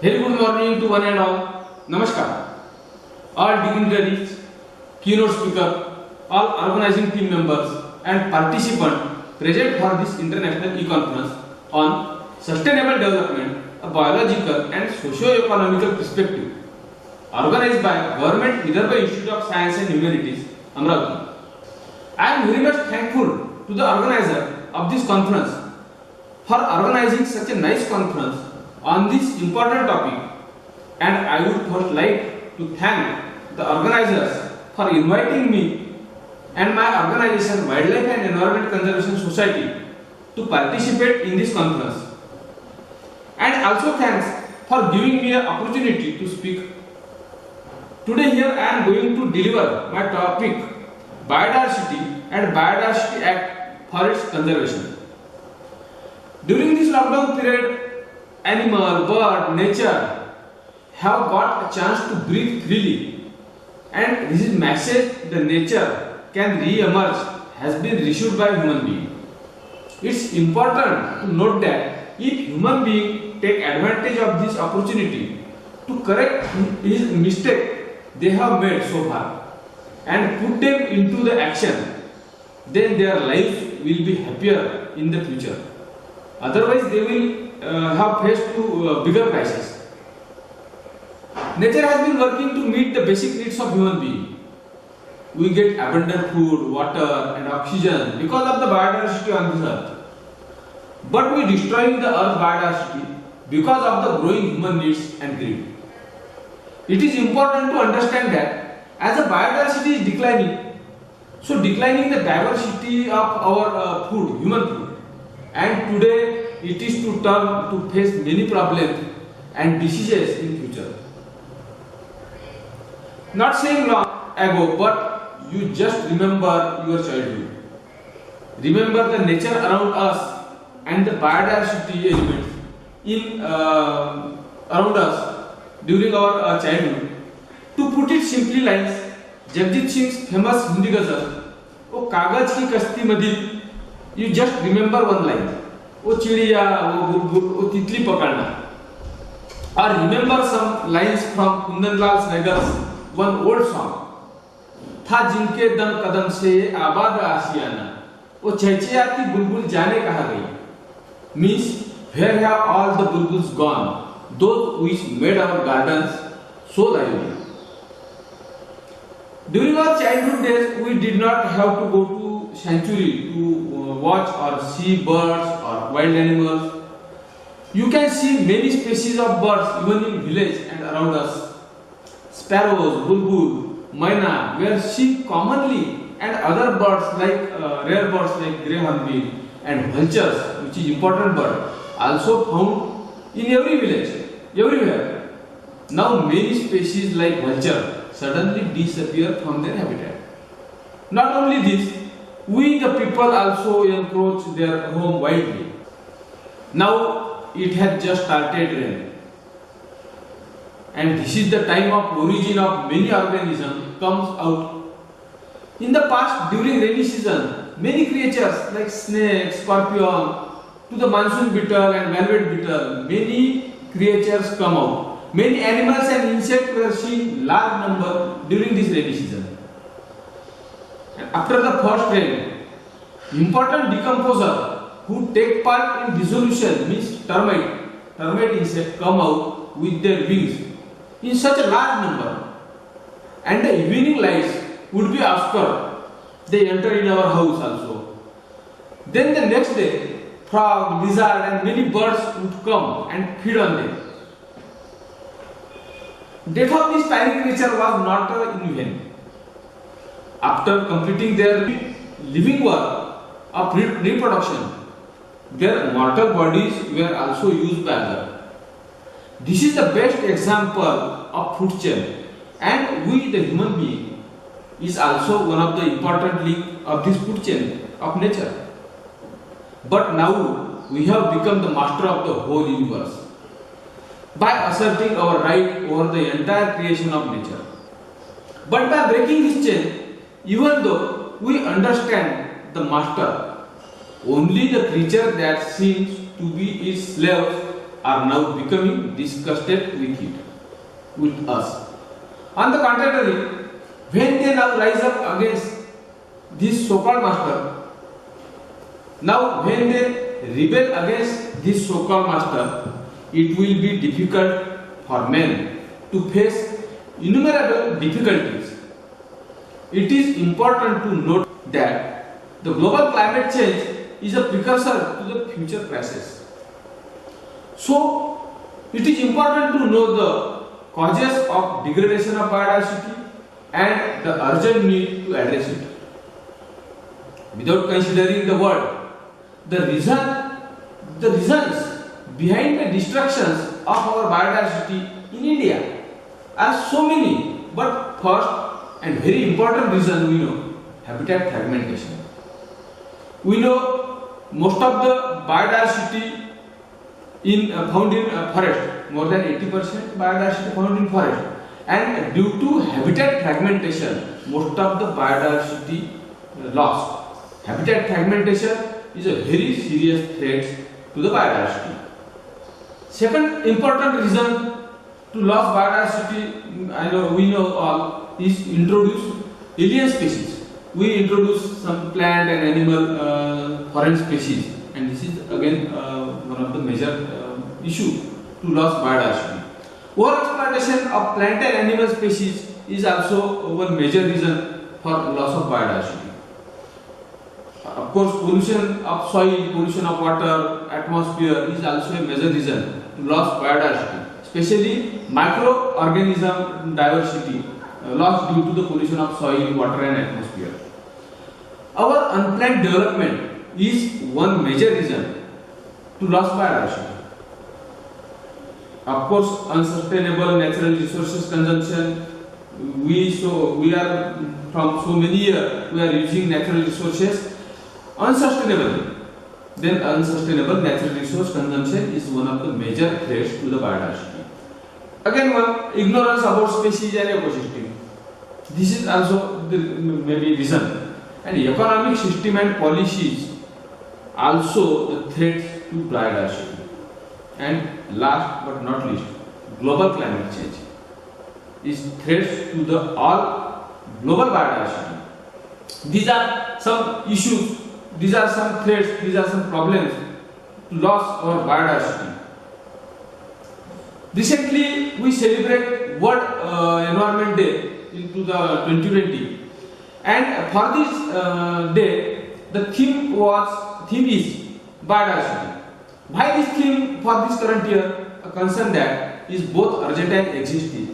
Very good morning to one and all. Namaskar. All dignitaries, keynote speaker, all organizing team members and participants present for this international e-conference on sustainable development, a biological and socio-economical perspective, organized by Government Vidarbha Institute of Science and Humanities, Amravati. I am very much thankful to the organizer of this conference for organizing such a nice conference on this important topic, and I would first like to thank the organizers for inviting me and my organization Wildlife and Environment Conservation Society to participate in this conference, and also thanks for giving me an opportunity to speak. Today here I am going to deliver my topic Biodiversity and Biodiversity Act for its conservation. During this lockdown period, animal, bird, nature have got a chance to breathe freely, and this message the nature can re-emerge has been received by human being. It's important to note that if human being take advantage of this opportunity to correct his mistake they have made so far and put them into the action, then their life will be happier in the future. Otherwise they will have faced to bigger crises. Nature has been working to meet the basic needs of human being. We get abundant food, water and oxygen because of the biodiversity on this earth. But we destroy the earth's biodiversity because of the growing human needs and greed. It is important to understand that as the biodiversity is declining, so declining the diversity of our food, human food, and today it is to turn to face many problems and diseases in future. Not saying long ago, but you just remember your childhood. Remember the nature around us and the biodiversity elements in around us during our childhood. To put it simply lines, Jagjit Singh's famous Hindi ghazal, "O कागज की कश्ती मधील," you just remember one line. वो चिड़िया, वो बुलबुल, वो तितली पकड़ना. Or remember some lines from Kundanlal Sehgal's one old song. था जिनके दम कदम से आबाद आशियाना, वो चहचहाती बुलबुल जाने कहाँ गई. Means where have all the bulbuls gone? Those which made our gardens so lively. During our childhood days, we did not have to go to sanctuary to watch or see birds or wild animals. You can see many species of birds even in village and around us. Sparrows, bulbul, myna were seen commonly, and other birds like rare birds like grey hornbill and vultures, which is important bird, also found in every village, everywhere. Now many species like vulture suddenly disappear from their habitat. Not only this, we the people also encroach their home widely. Now it has just started rain, and this is the time of origin of many organisms comes out. In the past, during rainy season, many creatures like snake, scorpion, to the monsoon beetle and velvet beetle, many creatures come out. Many animals and insects were seen large number during this rainy season. And after the first rain, important decomposer who take part in dissolution means termite insects come out with their wings in such a large number, and the evening lights would be obscured. They enter in our house also. Then the next day, frog, lizard and many birds would come and feed on them. Death of this tiny creature was not in vain. After completing their living work of reproduction, their mortal bodies were also used by others. This is the best example of food chain, and we the human being is also one of the important link of this food chain of nature. But now we have become the master of the whole universe by asserting our right over the entire creation of nature. But by breaking this chain, even though we understand the master, only the creature that seems to be its slave are now becoming disgusted with us. On the contrary, when they now rise up against this so-called master, now when they rebel against this so-called master, it will be difficult for men to face innumerable difficulties. It is important to note that the global climate change is a precursor to the future crisis. So, it is important to know the causes of degradation of biodiversity and the urgent need to address it. Without considering the world, the reasons behind the destructions of our biodiversity in India are so many, but first and very important reason we know, habitat fragmentation. We know most of the biodiversity found in forest, more than 80% biodiversity found in forest, and due to habitat fragmentation, most of the biodiversity lost. Habitat fragmentation is a very serious threat to the biodiversity. Second important reason to lose biodiversity, we know all, is introduce alien species. We introduce some plant and animal foreign species, and this is again one of the major issue to lose biodiversity. Overexploitation of plant and animal species is also one major reason for loss of biodiversity. Of course, pollution of soil, pollution of water, atmosphere is also a major reason to lose biodiversity, especially microorganism diversity lost due to the pollution of soil, water and atmosphere. Our unplanned development is one major reason to lose biodiversity. Of course, unsustainable natural resources consumption. We are from so many years we are using natural resources unsustainably. Then unsustainable natural resource consumption is one of the major threats to the biodiversity. Again, one ignorance about species and ecosystem. This is also the maybe reason. And economic system and policies also the threats to biodiversity. And last but not least, global climate change is threats to the all global biodiversity. These are some issues, these are some threats, these are some problems to loss our biodiversity. Recently, we celebrate World Environment Day in 2020, and for this day, the theme is biodiversity. Why this theme for this current year? A concern that is both urgent and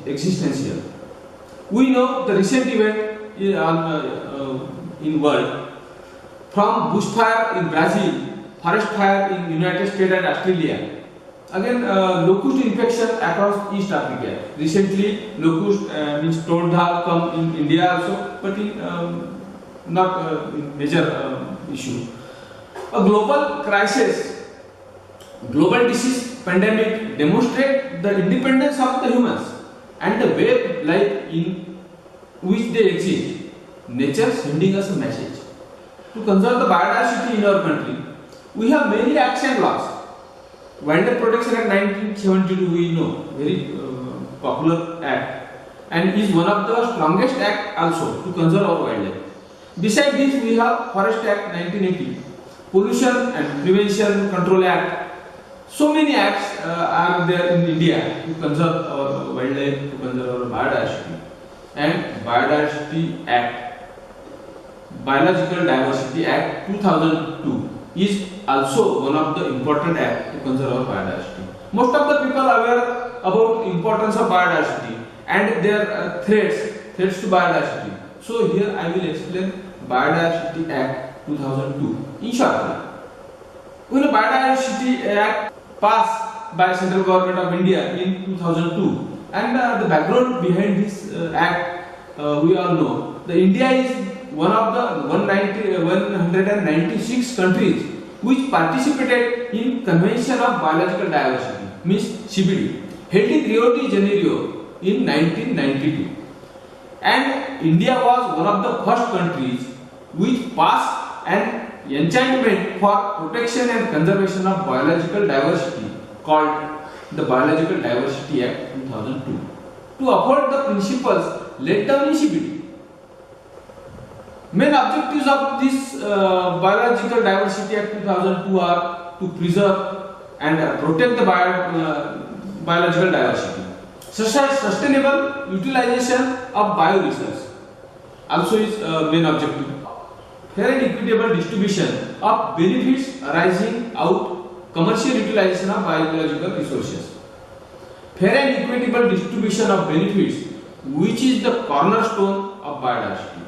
existential. We know the recent event in world, from bushfire in Brazil, forest fire in United States and Australia. Again, locust infection across East Africa. Recently, locust means toad come in India also, but in not a major issue. A global crisis, global disease pandemic demonstrate the independence of the humans and the way of life in which they exist. Nature sending us a message to conserve the biodiversity in our country. We have many acts and laws. Wildlife Protection Act 1972, we know, very popular act, and is one of the strongest act also to conserve our wildlife. Besides this, we have Forest Act 1980, Pollution and Prevention Control Act. So many acts are there in India to conserve our wildlife, to conserve our biodiversity. And Biodiversity Act, Biological Diversity Act 2002 is also one of the important acts to conserve our biodiversity. Most of the people are aware about importance of biodiversity and their threats to biodiversity. So here I will explain Biodiversity Act 2002 in short. When the Biodiversity Act passed by Central Government of India in 2002, and the background behind this act we all know. The India is one of the 196 countries which participated in Convention of Biological Diversity, means CBD, held in Rio de Janeiro in 1992. And India was one of the first countries which passed an enchantment for protection and conservation of biological diversity called the Biological Diversity Act 2002 to uphold the principles laid down in CBD. Main objectives of this Biological Diversity Act 2002 are to preserve and protect the biological diversity, such as sustainable utilization of bioresources also is main objective. Fair and equitable distribution of benefits arising out commercial utilization of biological resources. Fair and equitable distribution of benefits, which is the cornerstone of biodiversity,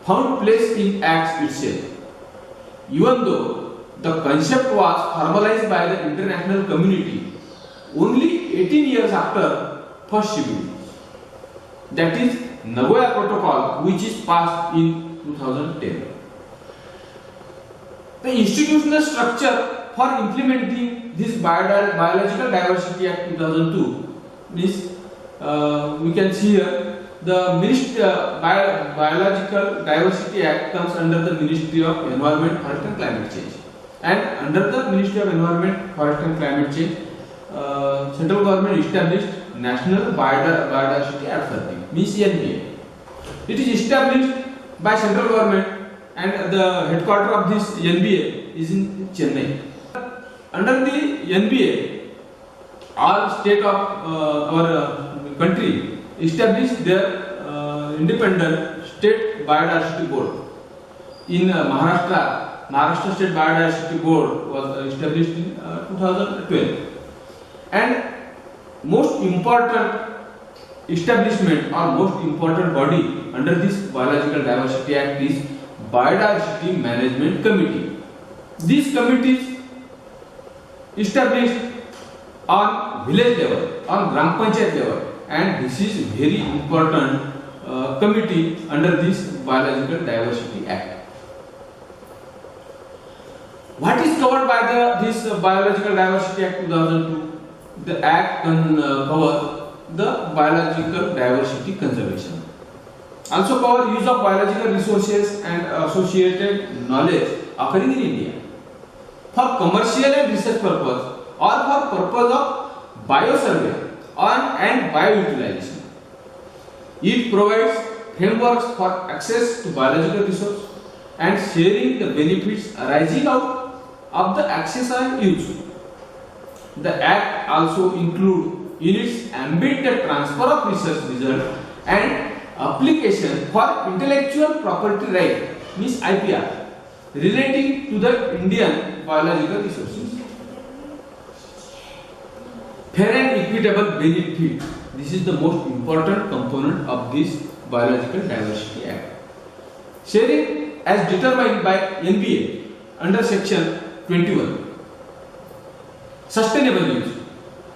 found place in Act itself. Even though the concept was formalized by the international community only 18 years after first CBD, that is Nagoya Protocol, which is passed in 2010. The institutional structure for implementing this Biological Diversity Act 2002 is, we can see here, the Biological Diversity Act comes under the Ministry of Environment, Forest and Climate Change. And under the Ministry of Environment, Forest and Climate Change, central government established National Biodiversity Authority, means NBA. It is established by central government and the headquarters of this NBA is in Chennai. Under the NBA, all state of our country established their independent state biodiversity board. In Maharashtra State Biodiversity Board was established in 2012. And most important establishment or most important body under this Biological Diversity Act is Biodiversity Management Committee. These committees established on village level, on Gram Panchayat level, and this is very important committee under this Biological Diversity Act. What is covered by this Biological Diversity Act 2002? The Act covers the biological diversity conservation. Also cover use of biological resources and associated knowledge occurring in India for commercial and research purpose or for purpose of biosurvey and bioutilization. It provides frameworks for access to biological resources and sharing the benefits arising out of the access and use. The Act also includes in its ambit the transfer of research results and application for intellectual property right, means IPR, relating to the Indian biological resources. Fair and equitable benefit. This is the most important component of this Biological Diversity Act. Sharing as determined by NBA under section 21. Sustainable use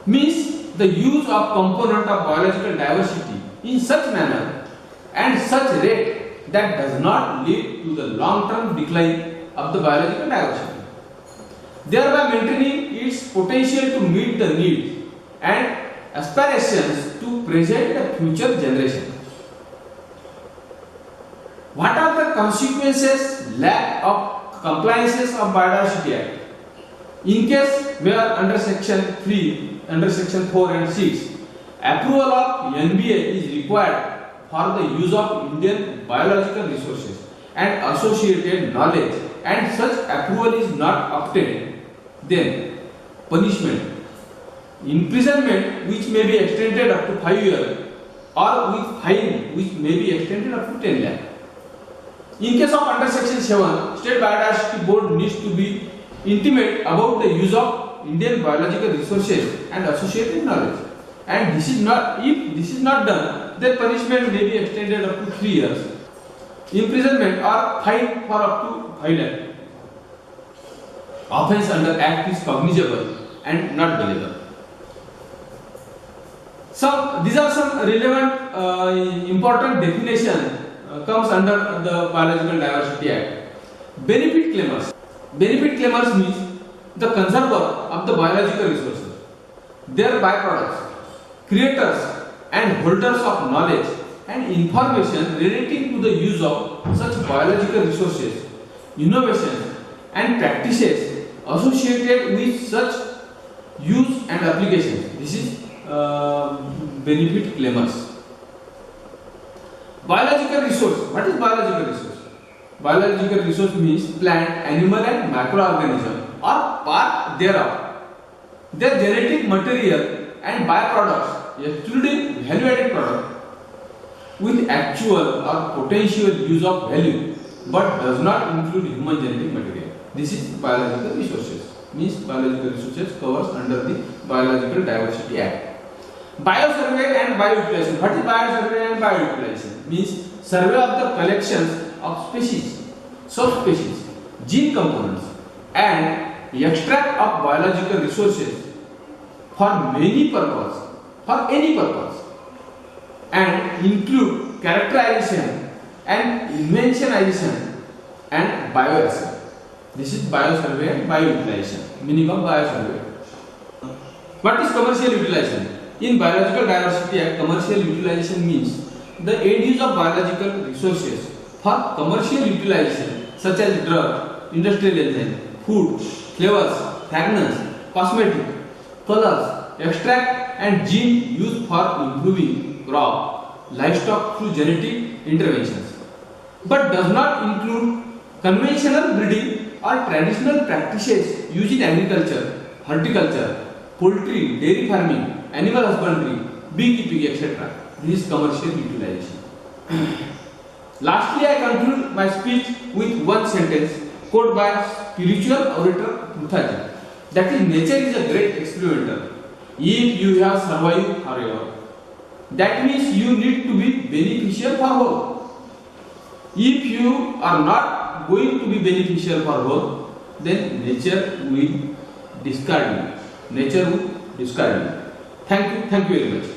means the use of component of biological diversity in such manner and such rate that does not lead to the long-term decline of the biological diversity, thereby maintaining its potential to meet the needs and aspirations to present and future generations. What are the consequences lack of compliances of Biodiversity Act? In case where under section 3, under section 4 and 6, approval of NBA is required for the use of Indian biological resources and associated knowledge, and such approval is not obtained, then punishment, imprisonment which may be extended up to 5 years or with fine which may be extended up to 10 lakh. In case of under section 7, State Biodiversity Board needs to be intimate about the use of Indian biological resources and associated knowledge, and this is not, if this is not done, then punishment may be extended up to 3 years, imprisonment or fine for up to 5 lakh. Offence under Act is cognizable and not bailable. These are some relevant important definition comes under the Biological Diversity Act. Benefit claimers. Benefit claimers means the conserver of the biological resources, their byproducts, creators and holders of knowledge and information relating to the use of such biological resources, innovations and practices associated with such use and applications. This is benefit claimers. Biological resource. What is biological resource? Biological resource means plant, animal and microorganism or part thereof. Their genetic material and byproducts, excluding value-added product, with actual or potential use of value, but does not include human genetic material. This is biological resources. Means biological resources covers under the Biological Diversity Act. Biosurvey and bioutilization. What is biosurvey and bioutilization? Means survey of the collections of species, subspecies, gene components, and extract of biological resources for many purpose, for any purpose, and include characterization and inventionization and bioassay. This is biosurvey and bioutilization. Meaning of biosurvey. What is commercial utilization? In Biological Diversity Act, commercial utilization means the end use of biological resources for commercial utilization such as drug, industrial enzyme, food, flavors, fragrance, cosmetic, colors, extract and gene used for improving crop, livestock through genetic interventions, but does not include conventional breeding or traditional practices used in agriculture, horticulture, poultry, dairy farming, animal husbandry, beekeeping, etc. This is commercial utilization. Lastly, I conclude my speech with one sentence quoted by spiritual orator Muthaji. That is, nature is a great experimenter. If you have survived forever, that means you need to be beneficial for whole. If you are not going to be beneficial for whole, then nature will discard you. Nature will discard you. Thank you very much.